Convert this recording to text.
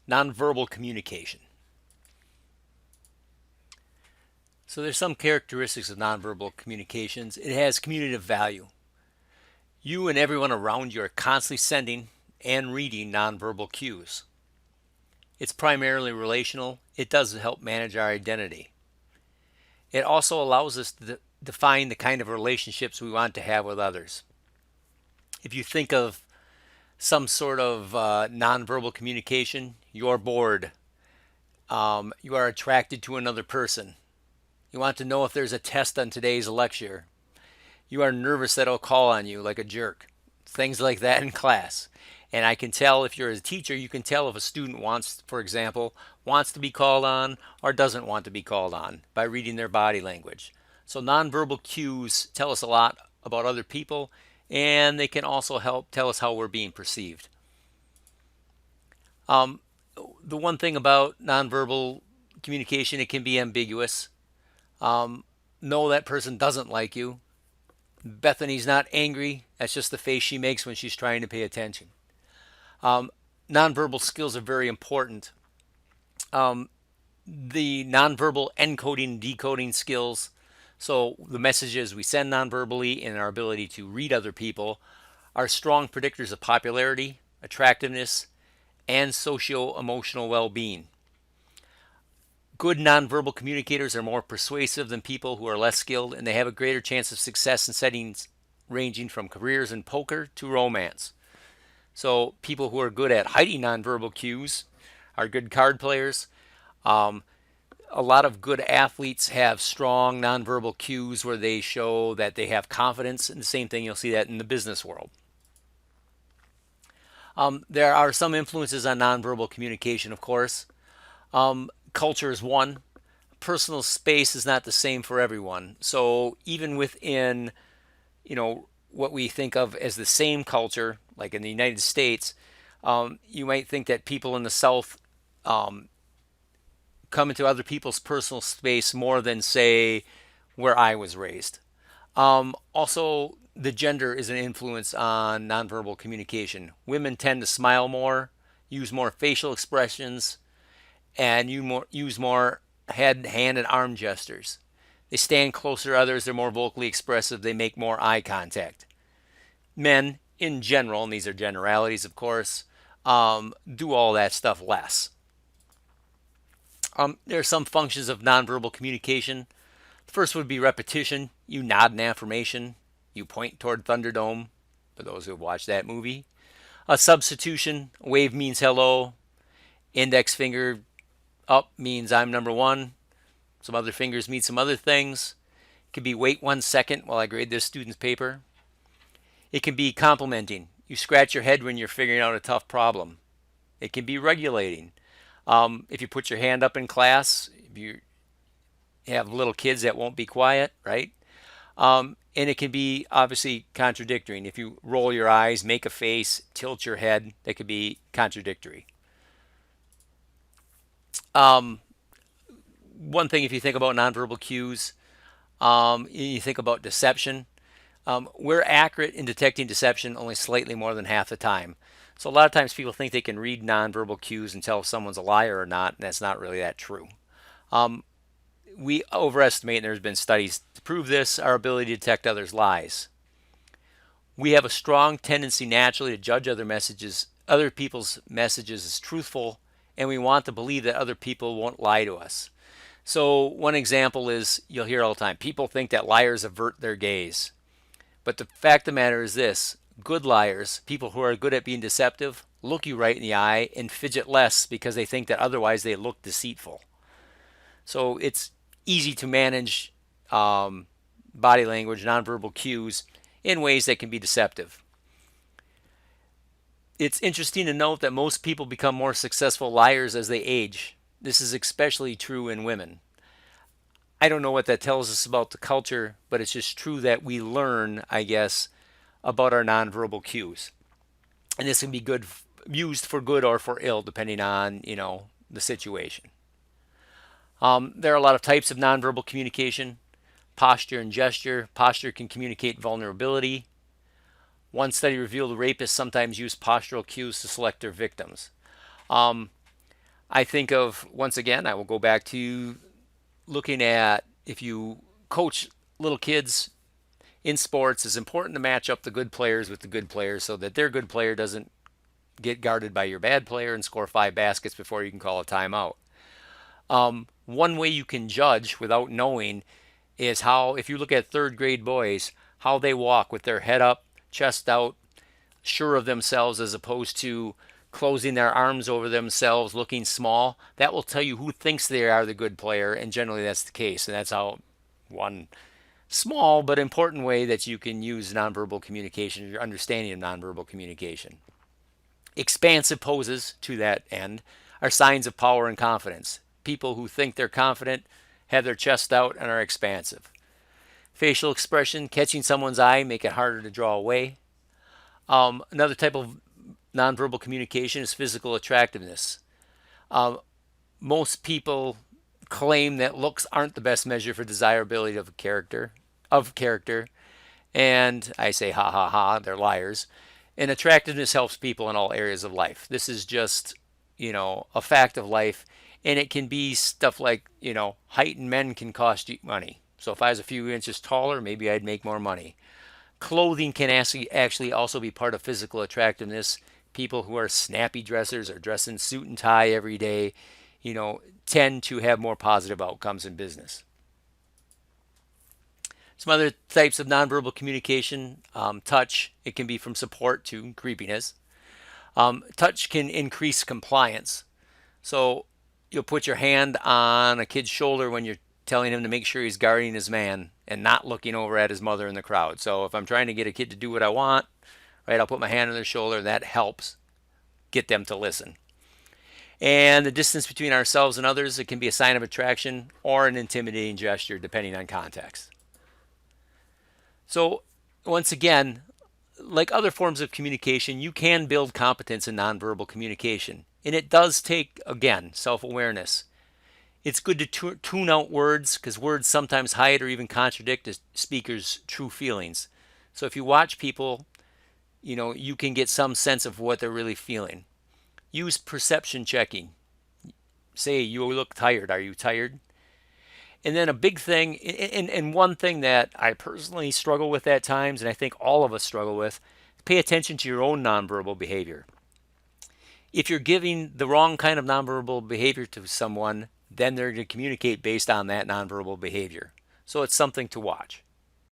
Nonverbal communication. So there's some characteristics of nonverbal communications. It has communicative value. You and everyone around you are constantly sending and reading nonverbal cues. It's primarily relational. It does help manage our identity. It also allows us to define the kind of relationships we want to have with others. If you think of some sort of nonverbal communication, you're bored. You are attracted to another person. You want to know if there's a test on today's lecture. You are nervous that I'll call on you like a jerk. Things like that in class. And I can tell if you're a teacher, you can tell if a student wants, for example, wants to be called on or doesn't want to be called on by reading their body language. So nonverbal cues tell us a lot about other people, and they can also help tell us how we're being perceived. The one thing about nonverbal communication, it can be ambiguous. No, that person doesn't like you. Bethany's not angry. That's just the face she makes when she's trying to pay attention. Nonverbal skills are very important. The nonverbal encoding and decoding skills, so the messages we send nonverbally and our ability to read other people, are strong predictors of popularity, attractiveness, and socio-emotional well-being. Good nonverbal communicators are more persuasive than people who are less skilled, and they have a greater chance of success in settings ranging from careers in poker to romance. So people who are good at hiding nonverbal cues are good card players. A lot of good athletes have strong nonverbal cues where they show that they have confidence, and the same thing you'll see that in the business world. There are some influences on nonverbal communication, of course. Culture is one. Personal space is not the same for everyone. So even within, what we think of as the same culture, like in the United States, you might think that people in the South come into other people's personal space more than, say, where I was raised. Also, the gender is an influence on nonverbal communication. Women tend to smile more, use more facial expressions, and use more head, hand, and arm gestures. They stand closer to others, they're more vocally expressive, they make more eye contact. Men, in general, and these are generalities, of course, do all that stuff less. There are some functions of nonverbal communication. The first would be repetition. You nod in affirmation. You point toward Thunderdome, for those who have watched that movie. A substitution. A wave means hello. Index finger up means I'm number one. Some other fingers mean some other things. It could be wait 1 second while I grade this student's paper. It can be complimenting. You scratch your head when you're figuring out a tough problem. It can be regulating. If you put your hand up in class, if you have little kids that won't be quiet, right? And it can be obviously contradictory. If you roll your eyes, make a face, tilt your head, that could be contradictory. One thing, if you think about nonverbal cues, you think about deception. We're accurate in detecting deception only slightly more than half the time. So a lot of times people think they can read nonverbal cues and tell if someone's a liar or not, and that's not really that true. We overestimate, and there's been studies to prove this, our ability to detect others' lies. We have a strong tendency naturally to judge other people's messages as truthful, and we want to believe that other people won't lie to us. So one example is, you'll hear all the time, people think that liars avert their gaze. But the fact of the matter is this: good liars, people who are good at being deceptive, look you right in the eye and fidget less because they think that otherwise they look deceitful. So it's easy to manage body language, nonverbal cues in ways that can be deceptive. It's interesting to note that most people become more successful liars as they age. This is especially true in women. I don't know what that tells us about the culture, but it's just true that we learn, I guess, about our nonverbal cues. And this can be used for good or for ill, depending on, the situation. There are a lot of types of nonverbal communication. Posture and gesture. Posture can communicate vulnerability. One study revealed rapists sometimes use postural cues to select their victims. I think of, once again, I will go back to looking at, if you coach little kids in sports, it's important to match up the good players with the good players so that their good player doesn't get guarded by your bad player and score 5 baskets before you can call a timeout. One way you can judge without knowing is how, if you look at third grade boys, how they walk with their head up, chest out, sure of themselves, as opposed to closing their arms over themselves, looking small. That will tell you who thinks they are the good player, and generally that's the case. And that's how one small but important way that you can use nonverbal communication, your understanding of nonverbal communication. Expansive poses to that end are signs of power and confidence. People who think they're confident have their chest out and are expansive. Facial expression, catching someone's eye, make it harder to draw away. Another type of nonverbal communication is physical attractiveness. Most people claim that looks aren't the best measure for desirability of character, and I say ha ha ha, they're liars. And attractiveness helps people in all areas of life. This is just, a fact of life, and it can be stuff like, height in men can cost you money. So if I was a few inches taller, maybe I'd make more money. Clothing can actually also be part of physical attractiveness. People who are snappy dressers or dress in suit and tie every day, tend to have more positive outcomes in business. Some other types of nonverbal communication, touch, it can be from support to creepiness. Touch can increase compliance. So you'll put your hand on a kid's shoulder when you're telling him to make sure he's guarding his man and not looking over at his mother in the crowd. So if I'm trying to get a kid to do what I want, right, I'll put my hand on their shoulder. That helps get them to listen. And the distance between ourselves and others, it can be a sign of attraction or an intimidating gesture, depending on context. So, once again, like other forms of communication, you can build competence in nonverbal communication. And it does take, again, self awareness. It's good to tune out words because words sometimes hide or even contradict a speaker's true feelings. So, if you watch people, you can get some sense of what they're really feeling. Use perception checking. Say, you look tired. Are you tired? And then a big thing, and one thing that I personally struggle with at times, and I think all of us struggle with, pay attention to your own nonverbal behavior. If you're giving the wrong kind of nonverbal behavior to someone, then they're going to communicate based on that nonverbal behavior. So it's something to watch.